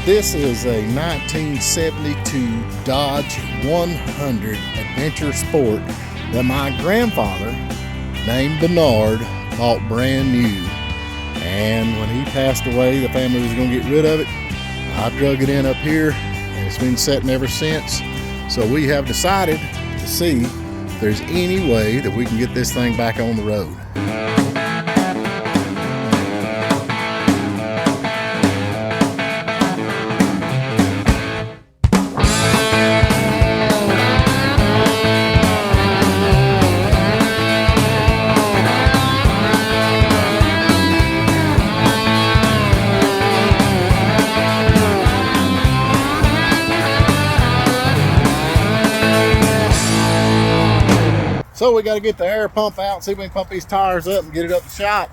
This is a 1972 Dodge 100 Adventure Sport that my grandfather, named Bernard, bought brand new. And when he passed away, the family was going to get rid of it. I drug it in up here, and it's been sitting ever since. So we have decided to see if there's any way that we can get this thing back on the road. So we got to get the air pump out, see if we can pump these tires up and get it up the shop.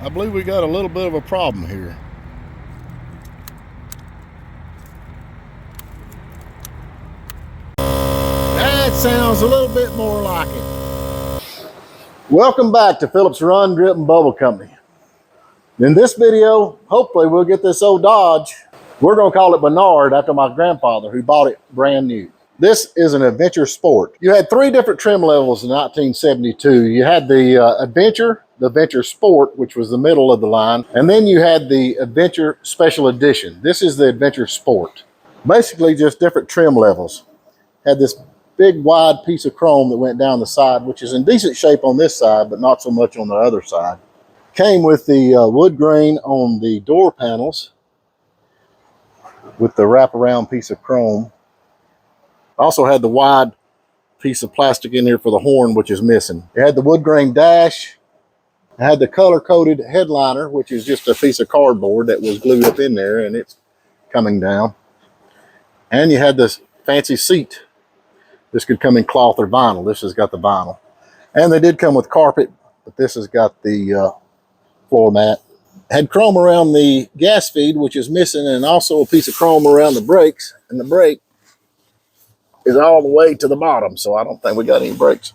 I believe we got a little bit of a problem here. That sounds a little bit more like it. Welcome back to Phillips Run, Drip and Bubble Company. In this video, hopefully we'll get this old Dodge. We're going to call it Bernard after my grandfather who bought it brand new. This is an Adventure Sport. You had three different trim levels in 1972. You had the Adventure, the Adventure Sport, which was the middle of the line, and then you had the Adventure Special Edition. This is the Adventure Sport. Basically just different trim levels. Had this big wide piece of chrome that went down the side, which is in decent shape on this side, but not so much on the other side. Came with the wood grain on the door panels, with the wraparound piece of chrome. Also had the wide piece of plastic in here for the horn, which is missing. It had the wood grain dash. It had the color-coded headliner, which is just a piece of cardboard that was glued up in there, and it's coming down. And you had this fancy seat. This could come in cloth or vinyl. This has got the vinyl. And they did come with carpet, but this has got the floor mat. Had chrome around the gas feed, which is missing, and also a piece of chrome around the brakes, and the brake is all the way to the bottom, so I don't think we got any brakes.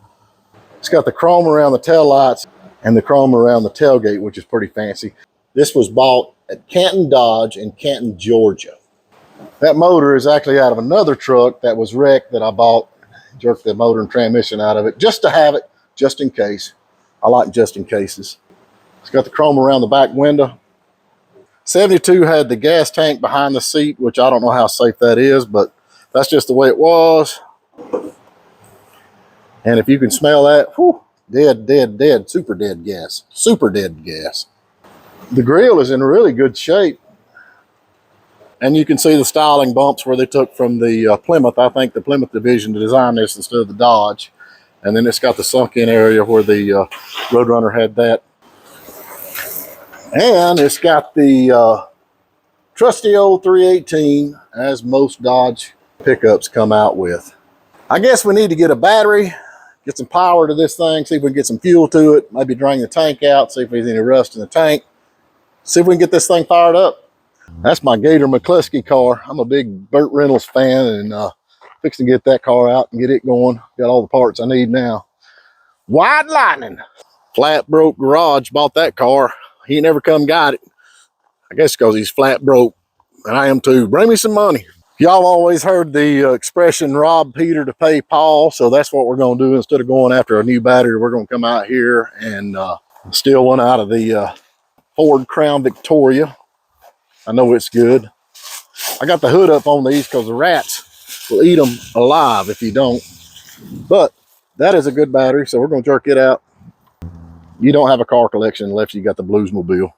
It's got the chrome around the tail lights and the chrome around the tailgate, which is pretty fancy. This was bought at Canton Dodge in Canton, Georgia. That motor is actually out of another truck that was wrecked that I bought. Jerked the motor and transmission out of it just to have it, just in case. I like just in cases. It's got the chrome around the back window. 72 had the gas tank behind the seat, which I don't know how safe that is, but that's just the way it was. And if you can smell that, whew, dead, super dead gas. Super dead gas. The grill is in really good shape. And you can see the styling bumps where they took from the Plymouth. I think the Plymouth division designed this instead of the Dodge. And then it's got the sunk in area where the Roadrunner had that. And it's got the trusty old 318, as most Dodge pickups come out with. I guess we need to get a battery, get some power to this thing, see if we can get some fuel to it, maybe drain the tank out, see if there's any rust in the tank, see if we can get this thing fired up. That's my Gator McCluskey car. I'm a big Burt Reynolds fan, and fixing to get that car out and get it going. Got all the parts I need now. White Lightning. Flat broke garage bought that car. He never come got it. I guess because he's flat broke, and I am too. Bring me some money. Y'all always heard the expression, rob Peter to pay Paul, so that's what we're going to do. Instead of going after a new battery, we're going to come out here and steal one out of the Ford Crown Victoria. I know it's good. I got the hood up on these because the rats will eat them alive if you don't. But that is a good battery, so we're going to jerk it out. You don't have a car collection unless you got the Bluesmobile.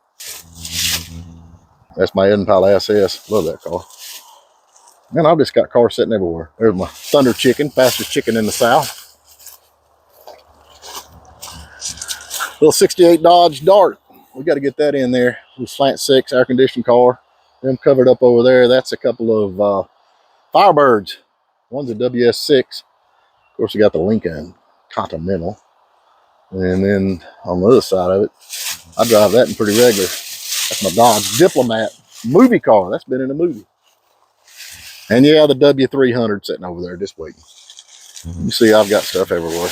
That's my Impala SS. Love that car. Man, I've just got cars sitting everywhere. There's my Thunder Chicken, fastest chicken in the South. Little 68 Dodge Dart. We got to get that in there. Little slant six air conditioned car. Them covered up over there. That's a couple of Firebirds. One's a WS6. Of course, we got the Lincoln Continental. And then on the other side of it, I drive that in pretty regular. That's my Dodge Diplomat movie car. That's been in a movie. And yeah, the W300 sitting over there just waiting. You see, I've got stuff everywhere.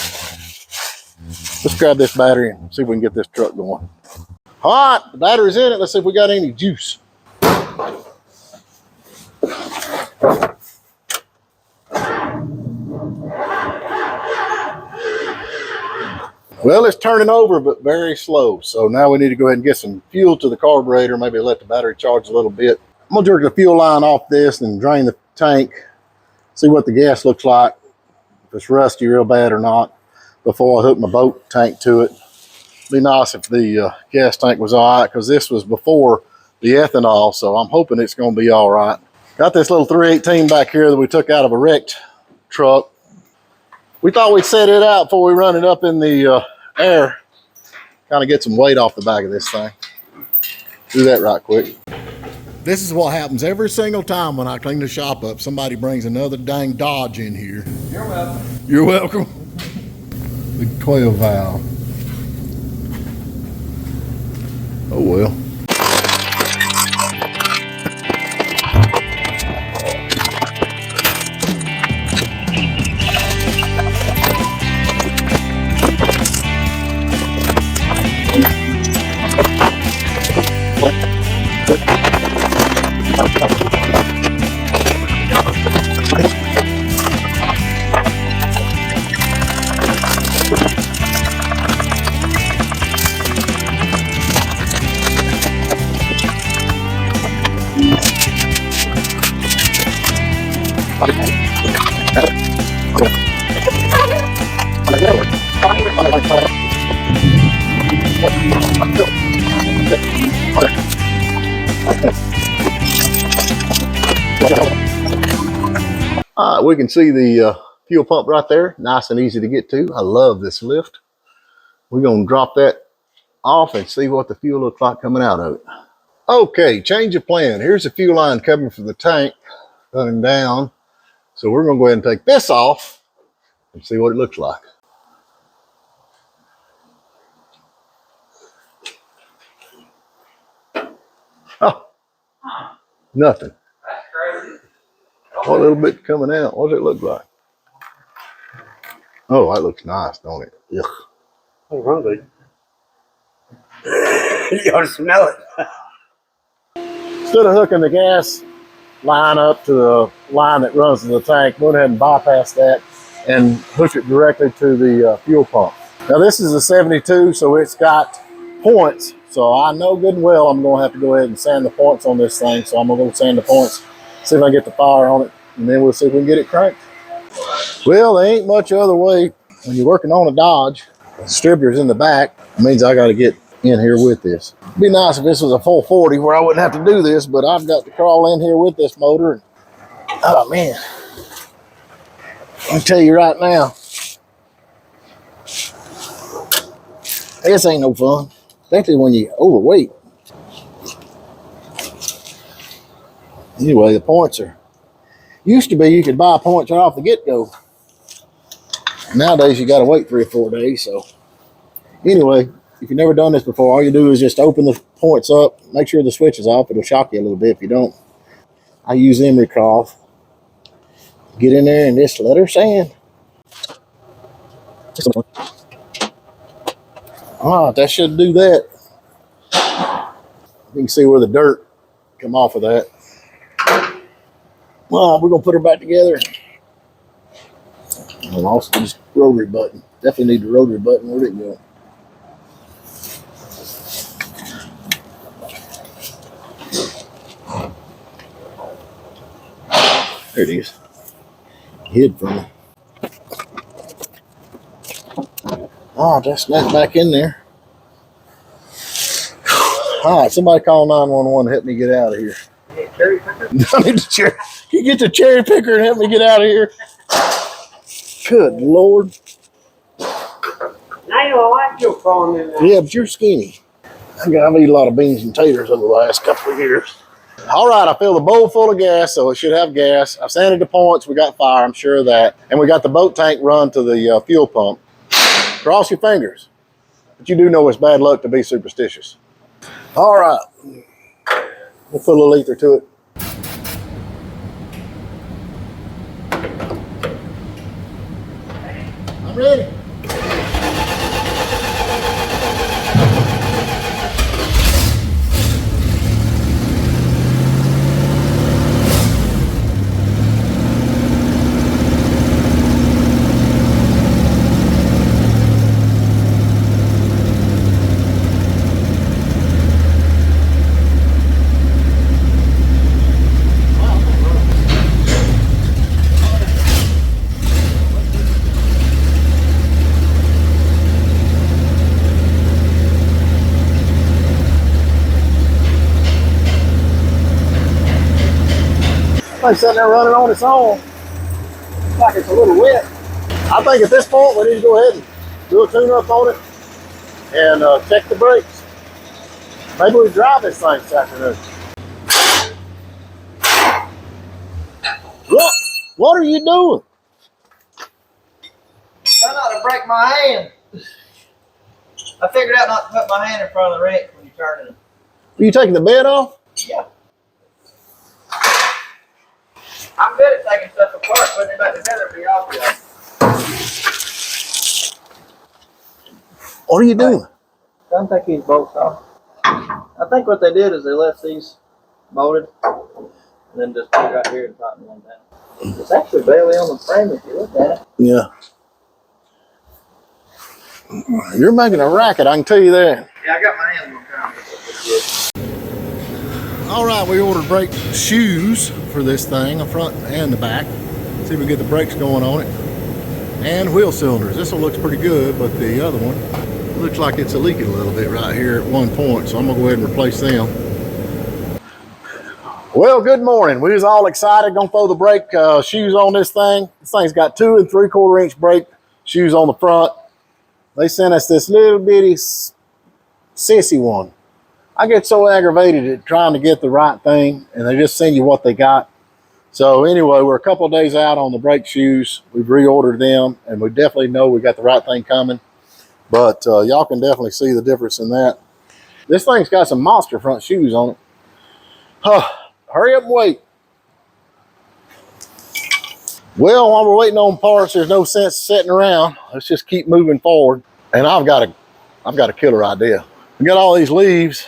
Let's grab this battery and see if we can get this truck going. All right, the battery's in it. Let's see if we got any juice. Well, it's turning over, but very slow. So now we need to go ahead and get some fuel to the carburetor, maybe let the battery charge a little bit. I'm gonna jerk the fuel line off this and drain the tank, see what the gas looks like, if it's rusty real bad or not, before I hook my boat tank to it. Be nice if the gas tank was all right, because this was before the ethanol, so I'm hoping it's gonna be all right. Got this little 318 back here that we took out of a wrecked truck. We thought we'd set it out before we run it up in the air, kind of get some weight off the back of this thing. Do that right quick. This is what happens every single time when I clean the shop up. Somebody brings another dang Dodge in here. You're welcome. You're welcome. Big 12 valve. Oh well. All right, we can see the fuel pump right there. Nice and easy to get to. I love this lift. We're gonna drop that off and see what the fuel looks like coming out of it. Okay, change of plan. Here's the fuel line coming from the tank, running down. So we're gonna go ahead and take this off and see what it looks like. Oh, nothing. What little bit coming out? What does it look like? Oh, that looks nice, don't it? Yuck. Oh, wrong, dude. You ought to smell it. Instead of hooking the gas line up to the line that runs to the tank, go ahead and bypass that and hook it directly to the fuel pump. Now this is a 72, so it's got points. So I know good and well I'm going to have to go ahead and sand the points on this thing. So I'm going to go sand the points, see if I get the fire on it, and then we'll see if we can get it cranked. Well, there ain't much other way. When you're working on a Dodge, the distributor's in the back. It means I got to get in here with this. It'd be nice if this was a full 40 where I wouldn't have to do this, but I've got to crawl in here with this motor. Oh man, I'll tell you right now, this ain't no fun, especially when you're overweight. Anyway, the points are, used to be you could buy points right off the get-go. Nowadays you got to wait 3 or 4 days. So anyway, if you've never done this before, all you do is just open the points up, make sure the switch is off. It'll shock you a little bit if you don't. I use emery cloth. Get in there and just let her sand. All right, that should do that. You can see where the dirt come off of that. Well, we're gonna put her back together. I lost this rotary button. Definitely need the rotary button. Where'd it go? There it is. Hid from me. Oh, just snapped back in there. All right, somebody call 911 and help me get out of here. Cherry picker? I need the cherry. Can you get the cherry picker and help me get out of here? Good Lord. Now you don't like your phone in there. Yeah, but you're skinny. I've eaten a lot of beans and taters over the last couple of years. All right, I filled the bowl full of gas, so it should have gas. I've sanded the points. We got fire, I'm sure of that. And we got the boat tank run to the fuel pump. Cross your fingers. But you do know it's bad luck to be superstitious. All right. We'll put a little ether to it. I'm ready. Thing's sitting there running on its own. Looks like it's a little wet. I think at this point we need to go ahead and do a tune-up on it and check the brakes. Maybe we drive this thing this afternoon. What are you doing? Try not to break my hand. I figured out not to put my hand in front of the wrench when you turn it. Are you taking the bed off? Yeah. I'm good at taking stuff apart, putting it back together and be off there. What are you doing? Don't take these bolts off. I think what they did is they left these molded and then just put it right here and tighten one down. It's actually barely on the frame if you look at it. Yeah. You're making a racket, I can tell you that. Yeah, I got my hands on kind of. All right, we ordered brake shoes for this thing, the front and the back. See if we can get the brakes going on it. And wheel cylinders. This one looks pretty good, but the other one looks like it's leaking a little bit right here at one point, so I'm gonna go ahead and replace them. Well, good morning. We was all excited, gonna throw the brake shoes on this thing. This thing's got 2 3/4 inch brake shoes on the front. They sent us this little bitty sissy one. I get so aggravated at trying to get the right thing, and they just send you what they got. So anyway, we're a couple of days out on the brake shoes. We've reordered them, and we definitely know we got the right thing coming. But y'all can definitely see the difference in that. This thing's got some monster front shoes on it. Hurry up and wait. Well, while we're waiting on parts, there's no sense sitting around. Let's just keep moving forward. And I've got a killer idea. We got all these leaves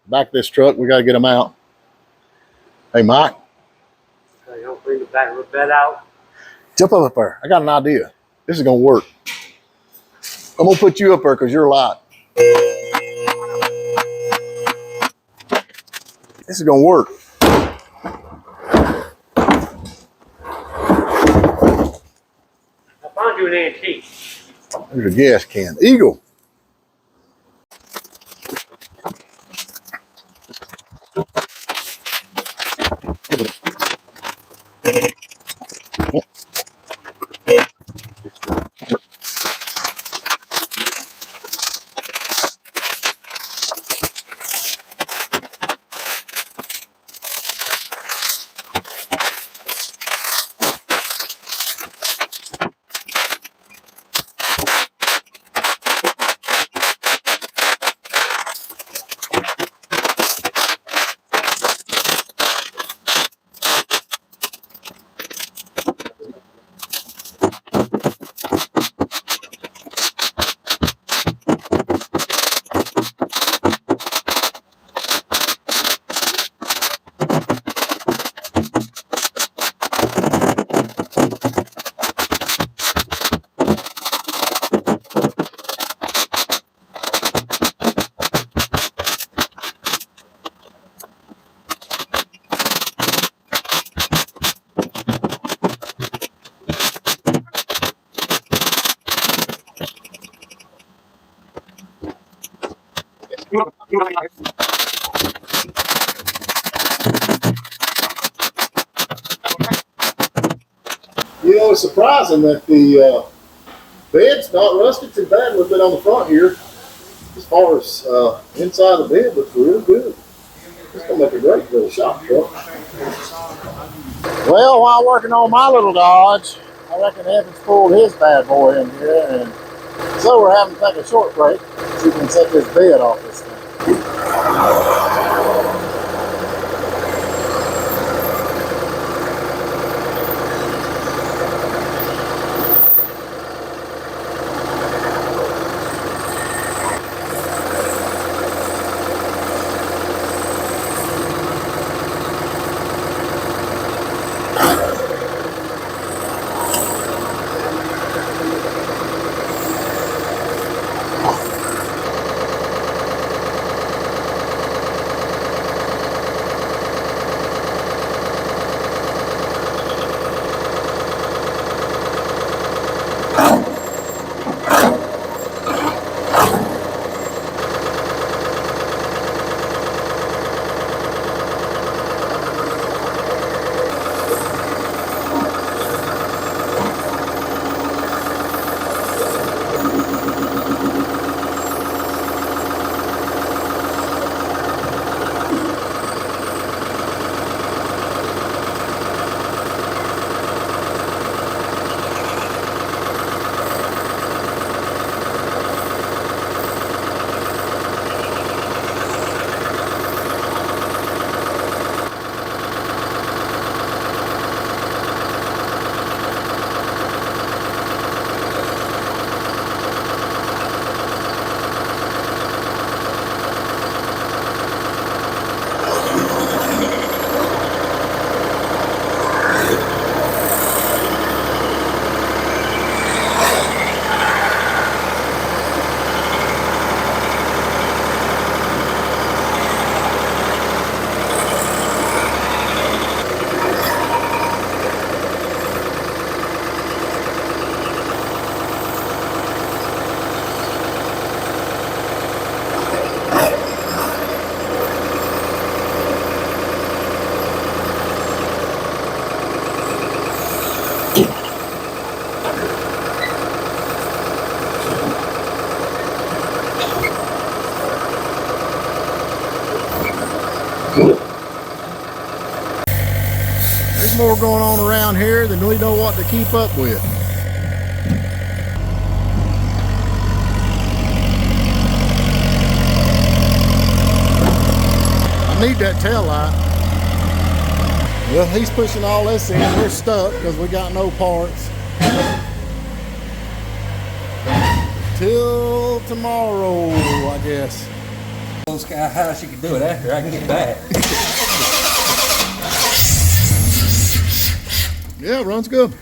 back of this truck. We got to get them out. Hey, Mike. So don't bring the back of the bed out. Jump up there. I got an idea. This is going to work. I'm going to put you up there because you're light. This is going to work. I found you an antique. There's a gas can. Eagle. You know, it's surprising that the bed's not rusted too bad. A little bit on the front here. As far as inside the bed, looks real good. It's gonna make a great little shop truck. Well, while working on my little Dodge, I reckon Evans pulled his bad boy in here, and so we're having to take a short break so we can set this bed off this thing. There's more going on around here than we know what to keep up with. I need that tail light. Well, he's pushing all this in. We're stuck because we got no parts. Till tomorrow, I guess. How she can do it after I can get back. Yeah, runs good.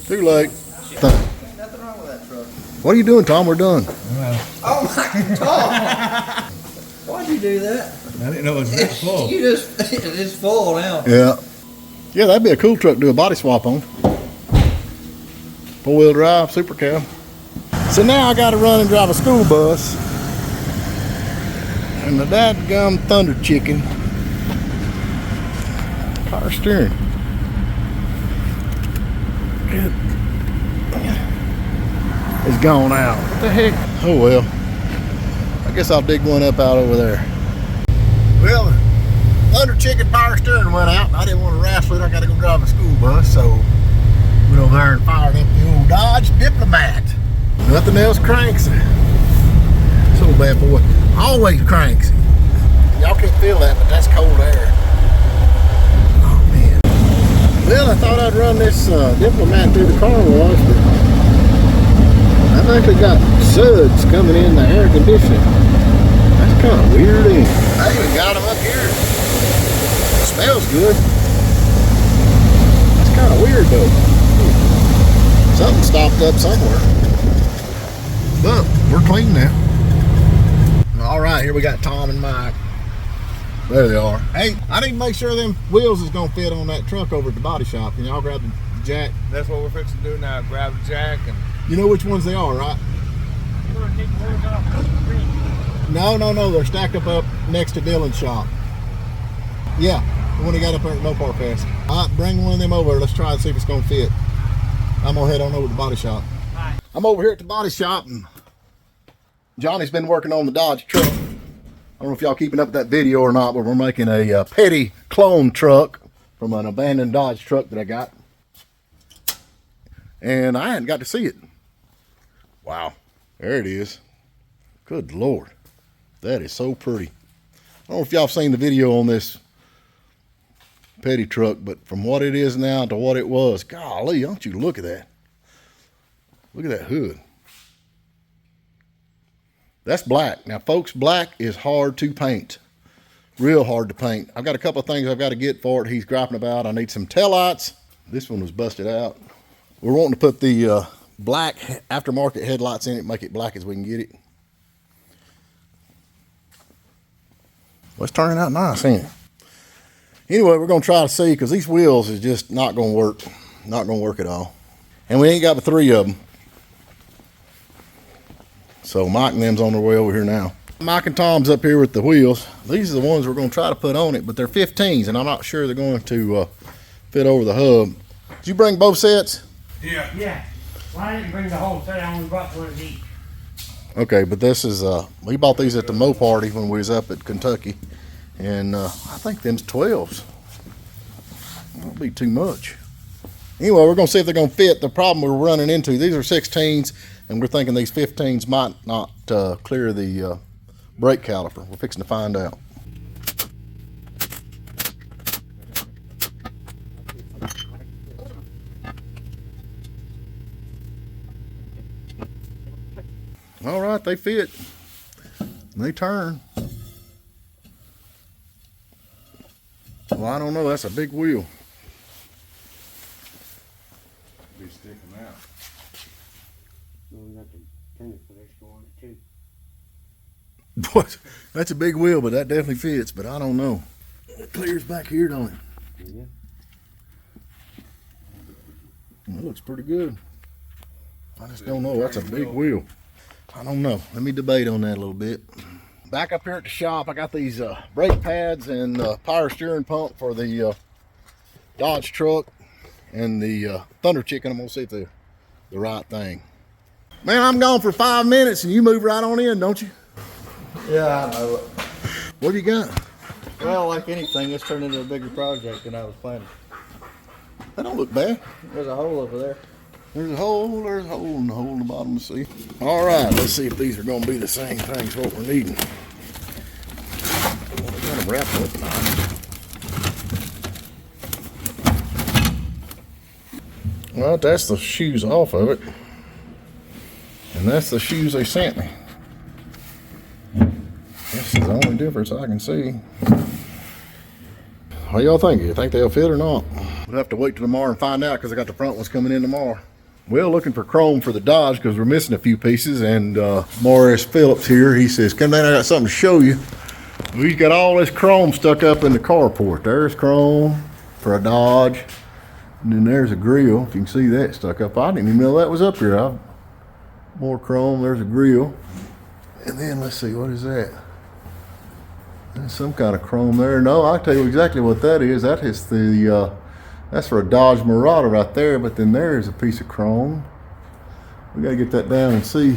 Too late. Nothing wrong with that truck. What are you doing, Tom? We're done. Oh my God! Why'd you do that? I didn't know it was that full. It's full now. Yeah. Yeah, that'd be a cool truck to do a body swap on. 4-wheel drive, super cab. So now I gotta run and drive a school bus. And the dadgum thunder chicken. Power steering. Good. It's gone out. What the heck? Oh well. I guess I'll dig one up out over there. Well, the thunder chicken power steering went out. I didn't want to wrestle it. I got to go drive a school bus, so went over there and fired up the old Dodge Diplomat. Nothing else cranks it. So bad boy. Always cranks it. Y'all can't feel that, but that's cold air. Oh man. Well, I thought I'd run this Diplomat through the car wash, but I've actually got suds coming in the air conditioning. That's kind of weird, ain't it? I even got them up here. It smells good. That's kind of weird though. Something stopped up somewhere. But we're clean now. All right, here we got Tom and Mike. There they are. Hey, I need to make sure them wheels is gonna fit on that truck over at the body shop. Can y'all grab the jack? That's what we're fixing to do now. Grab the jack and. You know which ones they are, right? You're gonna take the wheels off the screen. No. They're stacked up next to Dylan's shop. Yeah, the one he got up there at No Park Fest. All right, bring one of them over. Let's try and see if it's gonna fit. I'm gonna head on over to the body shop. Right. I'm over here at the body shop, and Johnny's been working on the Dodge truck. I don't know if y'all keeping up with that video or not, but we're making a petty clone truck from an abandoned Dodge truck that I got. And I hadn't got to see it. Wow, there it is. Good Lord, that is so pretty. I don't know if y'all have seen the video on this petty truck, but from what it is now to what it was, golly, don't you look at that. Look at that hood. That's black. Now, folks, black is hard to paint. Real hard to paint. I've got a couple of things I've got to get for it. He's griping about. I need some taillights. This one was busted out. We're wanting to put the black aftermarket headlights in it, make it black as we can get it. Well, it's turning out nice, ain't it? Anyway, we're going to try to see, because these wheels is just not going to work. Not going to work at all. And we ain't got the 3 of them. So Mike and them's on their way over here now. Mike and Tom's up here with the wheels. These are the ones we're going to try to put on it, but they're 15s, and I'm not sure they're going to fit over the hub. Did you bring both sets? Yeah. Yeah. Why didn't you bring the whole set? I only brought one of each. Okay, but this is, we bought these at the Mo party when we was up at Kentucky, and I think them's 12s. That'll be too much. Anyway, we're going to see if they're going to fit. The problem we're running into, these are 16s, and we're thinking these 15s might not clear the brake caliper. We're fixing to find out. All right, they fit. They turn. Well, I don't know. That's a big wheel. Be sticking out. Well, we got the tender for this one too. What? That's a big wheel, but that definitely fits. But I don't know. It clears back here, don't it? Yeah. That looks pretty good. I just don't know. That's a big wheel. I don't know. Let me debate on that a little bit. Back up here at the shop, I got these brake pads and power steering pump for the Dodge truck and the Thunder Chicken. I'm gonna see if they're the right thing. Man, I'm gone for 5 minutes and you move right on in, don't you? Yeah, I know it. What do you got? Well, like anything, it's turned into a bigger project than I was planning. That don't look bad. There's a hole over there. There's a hole in the bottom, let's see. All right, let's see if these are gonna be the same things what we're needing. Well, I got them wrapped up nice. Well, that's the shoes off of it. And that's the shoes they sent me. This is the only difference I can see. What y'all think? You think they'll fit or not? We'll have to wait till tomorrow and find out because I got the front ones coming in tomorrow. Well, looking for chrome for the Dodge because we're missing a few pieces. And Morris Phillips here, he says, come down, I got something to show you. We've got all this chrome stuck up in the carport. There's chrome for a Dodge. And then there's a grill, if you can see that stuck up. I didn't even know that was up here. More chrome, there's a grill. And then let's see, what is that? There's some kind of chrome there. No, I'll tell you exactly what that is. That is the, that's for a Dodge Marauder right there, but then there's a piece of chrome. We gotta get that down and see.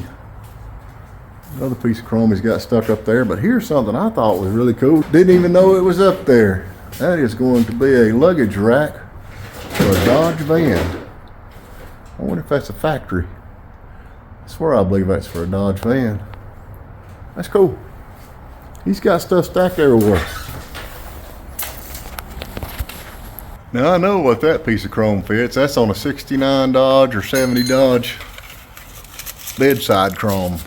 Another piece of chrome he's got stuck up there, but here's something I thought was really cool. Didn't even know it was up there. That is going to be a luggage rack for a Dodge van. I wonder if that's a factory. I swear I believe that's for a Dodge van. That's cool. He's got stuff stacked everywhere. Now I know what that piece of chrome fits. That's on a 69 Dodge or 70 Dodge bedside chrome.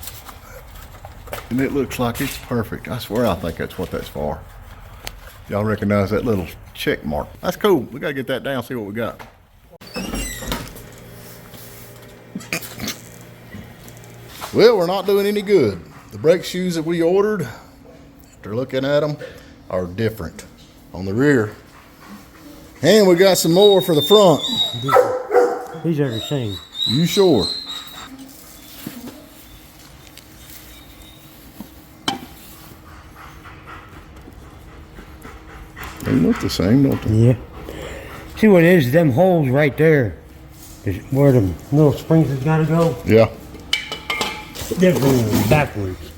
And it looks like it's perfect. I swear I think that's what that's for. Y'all recognize that little check mark. That's cool. We gotta get that down, see what we got. Well, we're not doing any good. The brake shoes that we ordered, after looking at them, are different on the rear. And we got some more for the front. These are the same. You sure? They look the same, don't they? Yeah. See what it is? Them holes right there is where the little springs has got to go. Yeah. They're going backwards.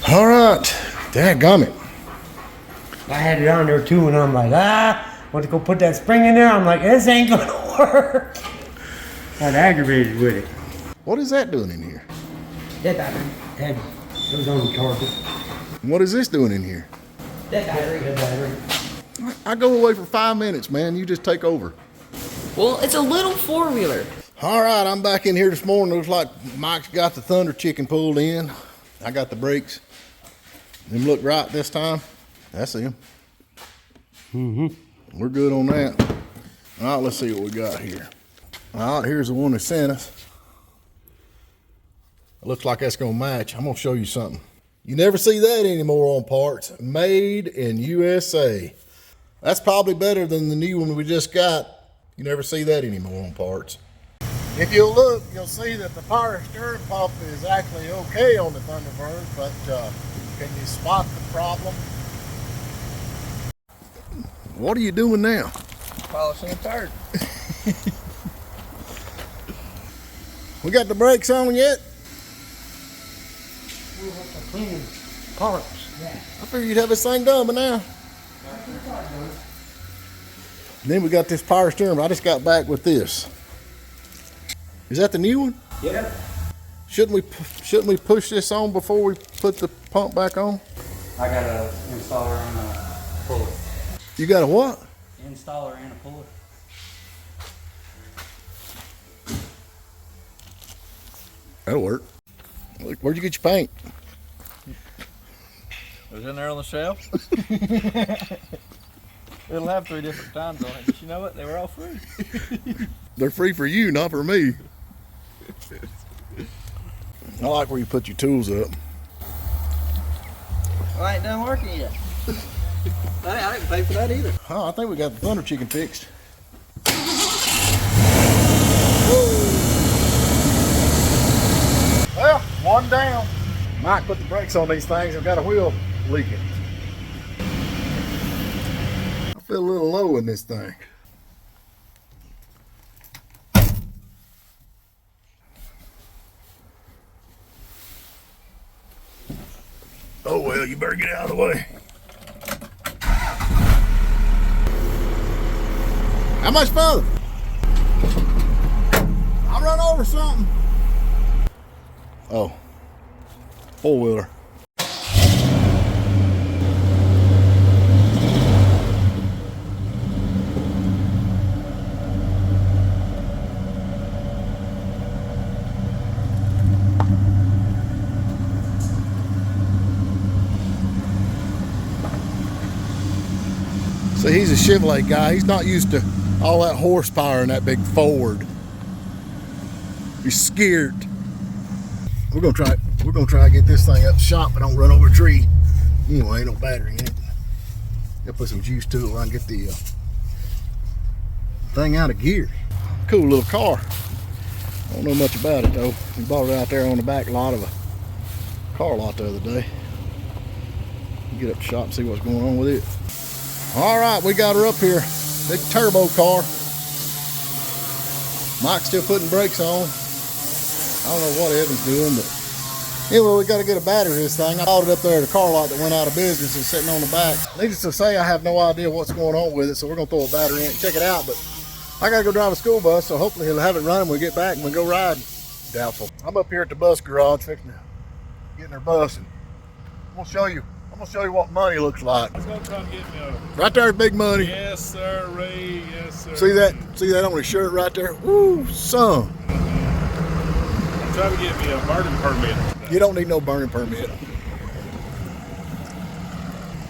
All right. Dadgummit. I had it on there too, and I'm like, want to go put that spring in there? I'm like, this ain't gonna work. Got aggravated with it. What is that doing in here? That battery it was on the target. What is this doing in here? That battery. I go away for 5 minutes, man. You just take over. Well, it's a little four-wheeler. All right, I'm back in here this morning. Looks like Mike's got the Thunder Chicken pulled in. I got the brakes. Them look right this time. That's him. We're good on that. All right, let's see what we got here. All right, here's the one they sent us. It looks like that's gonna match. I'm gonna show you something. You never see that anymore on parts. Made in USA. That's probably better than the new one we just got. You never see that anymore on parts. If you'll look, you'll see that the power steering pump is actually okay on the Thunderbird, but can you spot the problem? What are you doing now? Polishing a tire. We got the brakes on yet? We'll have to clean parts. Yeah. I figured you'd have this thing done by now. And then we got this power steering. I just got back with this. Is that the new one? Yeah. Shouldn't we push this on before we put the pump back on? I got an installer and a puller. You got a what? Installer and a puller. That'll work. Look, where'd you get your paint? It was in there on the shelf. It'll have 3 different times on it, but you know what? They were all free. They're free for you, not for me. I like where you put your tools up. Well, I ain't done working yet. I didn't pay for that either. Oh, I think we got the Thunder Chicken fixed. Well, One down. Mike put the brakes on these things and got a wheel leaking. I feel a little low in this thing. Oh well, you better get out of the way. How much further? I'll run over something. Oh, four-wheeler. See, he's a Chevrolet guy. He's not used to all that horsepower in that big Ford. He's scared. We're gonna try to get this thing up the shop, but don't run over a tree. Anyway, ain't no battery in it. Gotta put some juice to it while I get the thing out of gear. Cool little car. I don't know much about it though. We bought it out there on the back lot of a car lot the other day. Get up the shop and see what's going on with it. All right, we got her up here. Big turbo car. Mike's still putting brakes on. I don't know what Evan's doing, but anyway, we got to get a battery in this thing. I bought it up there at a car lot that went out of business and sitting on the back. Needless to say, I have no idea what's going on with it, so we're going to throw a battery in and check it out. But I got to go drive a school bus, so hopefully he'll have it running when we get back and we go riding. Doubtful. I'm up here at the bus garage fixing to get in our bus, and I'm going to show you what money looks like. He's gonna come get me a... Right there's big money. Yes, sir, Ray. Yes, sir. See that? See that on his shirt right there? Woo, son. I'm trying to get me a burning permit. You don't need no burning permit.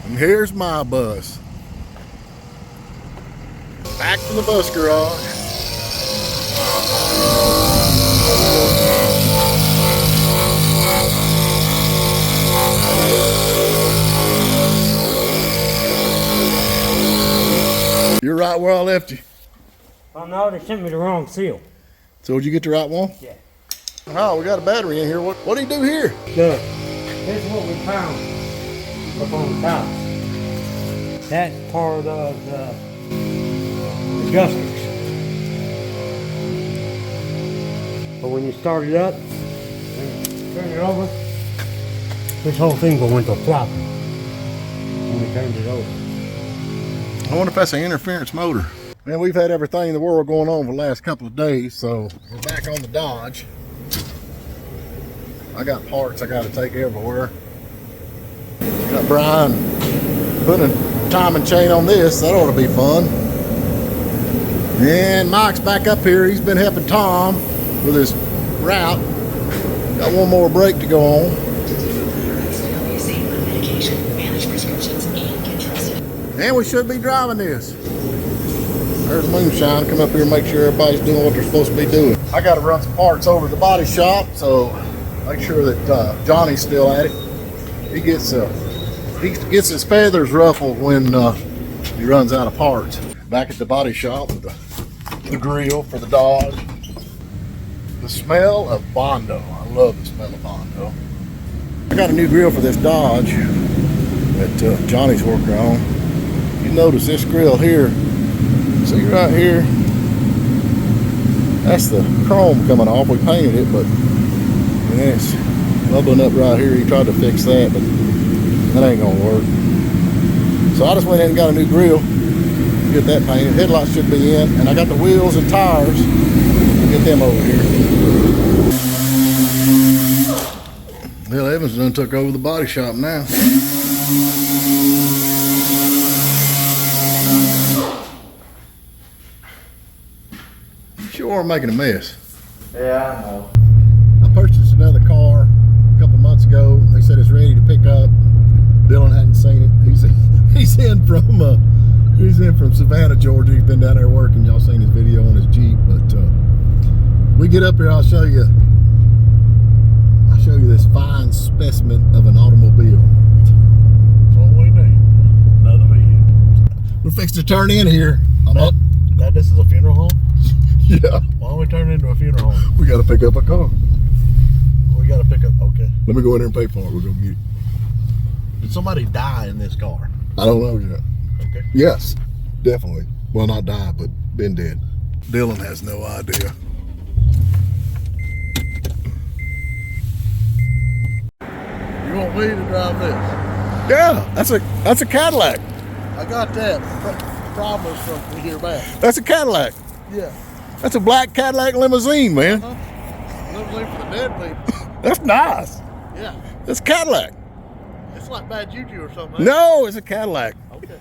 And here's my bus. Back to the bus garage. You're right where I left you. Oh no, they sent me the wrong seal. So did you get the right one? Yeah. Oh, we got a battery in here. What do you do here? Look, this is what we found up on the house. That's part of the diagnostics. But when you start it up, and turn it over, this whole thing will went to flop when we turned it over. I wonder if that's an interference motor. Man, we've had everything in the world going on for the last couple of days, so we're back on the Dodge. I got parts I got to take everywhere. Got Brian putting a timing chain on this. That ought to be fun. And Mike's back up here. He's been helping Tom with his route. Got one more brake to go on. And we should be driving this. There's moonshine. Come up here and make sure everybody's doing what they're supposed to be doing. I got to run some parts over to the body shop, so make sure that Johnny's still at it. He gets his feathers ruffled when he runs out of parts. Back at the body shop with the grill for the Dodge. The smell of Bondo. I love the smell of Bondo. I got a new grill for this Dodge that Johnny's working on. You notice this grill here, see right here, that's the chrome coming off. We painted it, but it's bubbling up right here. He tried to fix that, but that ain't gonna work. So I just went in and got a new grill, get that painted. Headlights should be in, and I got the wheels and tires, get them over here. Bill Evans done took over the body shop now. Sure, I'm making a mess. Yeah, I know. I purchased another car a couple months ago. They said it's ready to pick up. Dylan hadn't seen it. He's in from Savannah, Georgia. He's been down there working. Y'all seen his video on his Jeep. But we get up here, I'll show you this fine specimen of an automobile. That's all we need. Another vehicle. We're fixing to turn in here. Now this is a funeral home? Yeah. Why don't we turn it into a funeral home? We got to pick up a car. We got to pick up, okay. Let me go in there and pay for it. We're gonna get it. Did somebody die in this car? I don't know yet. Okay. Yes, definitely. Well, not die, but been dead. Dylan has no idea. You want me to drive this? Yeah, that's a Cadillac. I got that promise from a year back. That's a Cadillac. Yeah. That's a black Cadillac limousine, man. Limousine for the dead people. That's nice. Yeah. That's a Cadillac. It's like bad juju or something. No, it's a Cadillac. Okay.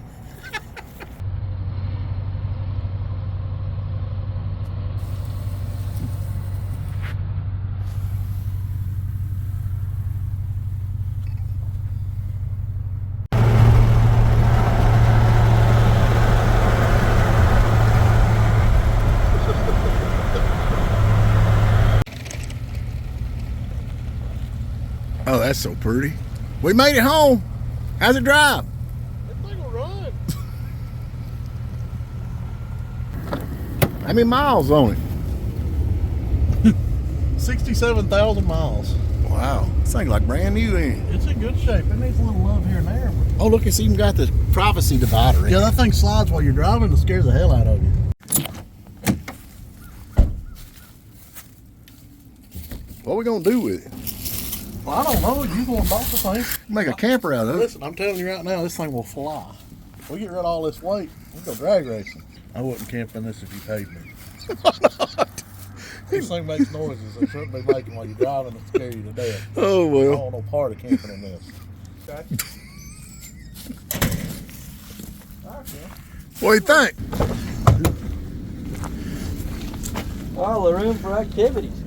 Oh, that's so pretty. We made it home. How's it drive? That thing will run. How many miles on it? 67,000 miles. Wow, this thing's like brand new, ain't it? It's in good shape. It needs a little love here and there. Oh, look, it's even got the privacy divider in Yeah, it. that thing slides while you're driving and scares the hell out of you. What are we gonna do with it? Well, I don't know. You going to bought the thing. Make a camper out of it. Listen, I'm telling you right now, this thing will fly. We get rid of all this weight, we go drag racing. I wouldn't camp in this if you paid me. This thing makes noises it shouldn't be making while you're driving and scare you to death. Oh, I well. don't want no part of camping in this. Okay? All right, then. What do you think? All the room for activities.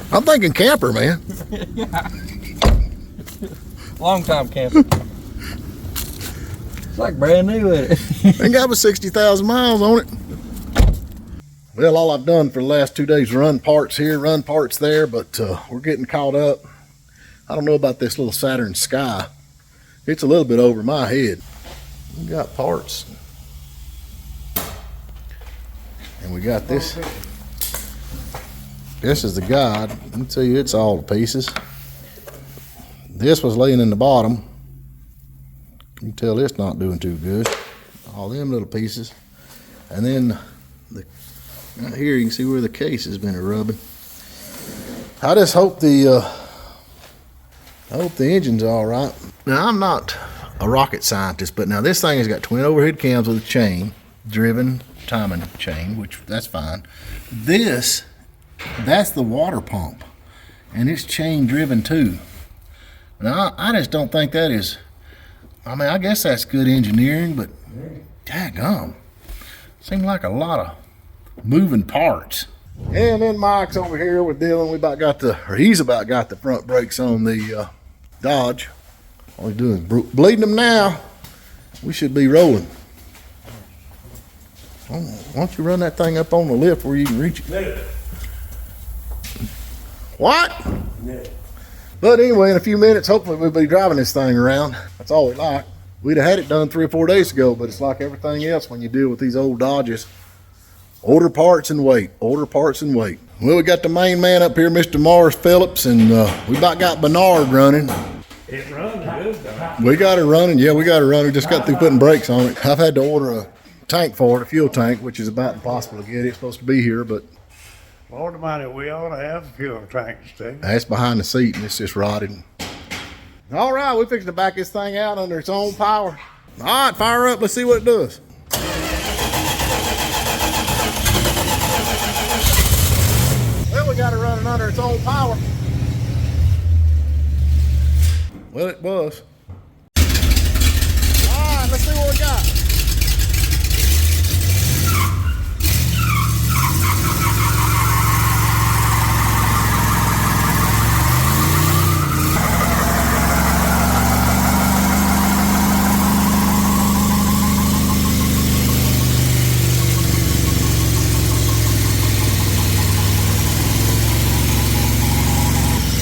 I'm thinking camper, man. Long time camping. It's like brand new, isn't it? Ain't got but 60,000 miles on it. Well, all I've done for the last 2 days, run parts here, run parts there, but we're getting caught up. I don't know about this little Saturn Sky. It's a little bit over my head. We got parts. And we got this. This is the guide. Let me tell you, it's all to pieces. This was laying in the bottom. You can tell it's not doing too good. All them little pieces. And then right here you can see where the case has been rubbing. I just hope the engine's all right. Now, I'm not a rocket scientist, but now this thing has got twin overhead cams with a chain, driven timing chain, which that's fine. That's the water pump, and it's chain driven too. Now, I just don't think that is, I mean, I guess that's good engineering, but daggum, seems like a lot of moving parts. And then Mike's over here with Dylan. He's about got the front brakes on the Dodge. All he's doing is bleeding them now. We should be rolling. Why don't you run that thing up on the lift where you can reach it? No. What? No. But anyway, in a few minutes, hopefully we'll be driving this thing around. That's all we like. We'd have had it done 3 or 4 days ago, but it's like everything else when you deal with these old Dodges. Order parts and wait. Order parts and wait. Well, we got the main man up here, Mr. Morris Phillips, and we about got Bernard running. It runs good though. We got it running. Yeah, we got it running. Just got through putting brakes on it. I've had to order a tank for it, a fuel tank, which is about impossible to get. It's supposed to be here, but Lord Almighty, we ought to have fuel tanks too. it's behind the seat and it's just rotted. All right, we're fixing to back this thing out under its own power. All right, fire up. Let's see what it does. Well, we got it running under its own power. Well, it was. All right, let's see what we got.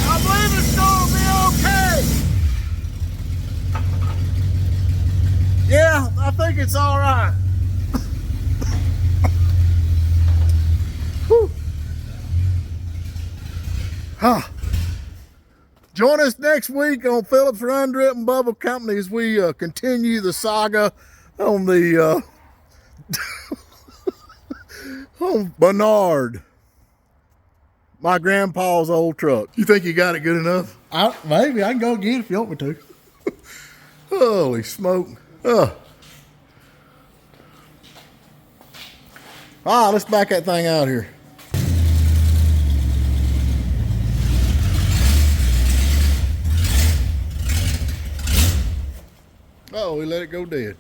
I believe it's gonna be okay. Yeah, I think Join us next week on Phillips Run Drip and Bubble Company as we continue the saga on the on Bernard, my grandpa's old truck. You think you got it good enough? Maybe I can go get it if you want me to. Holy smoke! All right, let's back that thing out here. Oh, we let it go dead.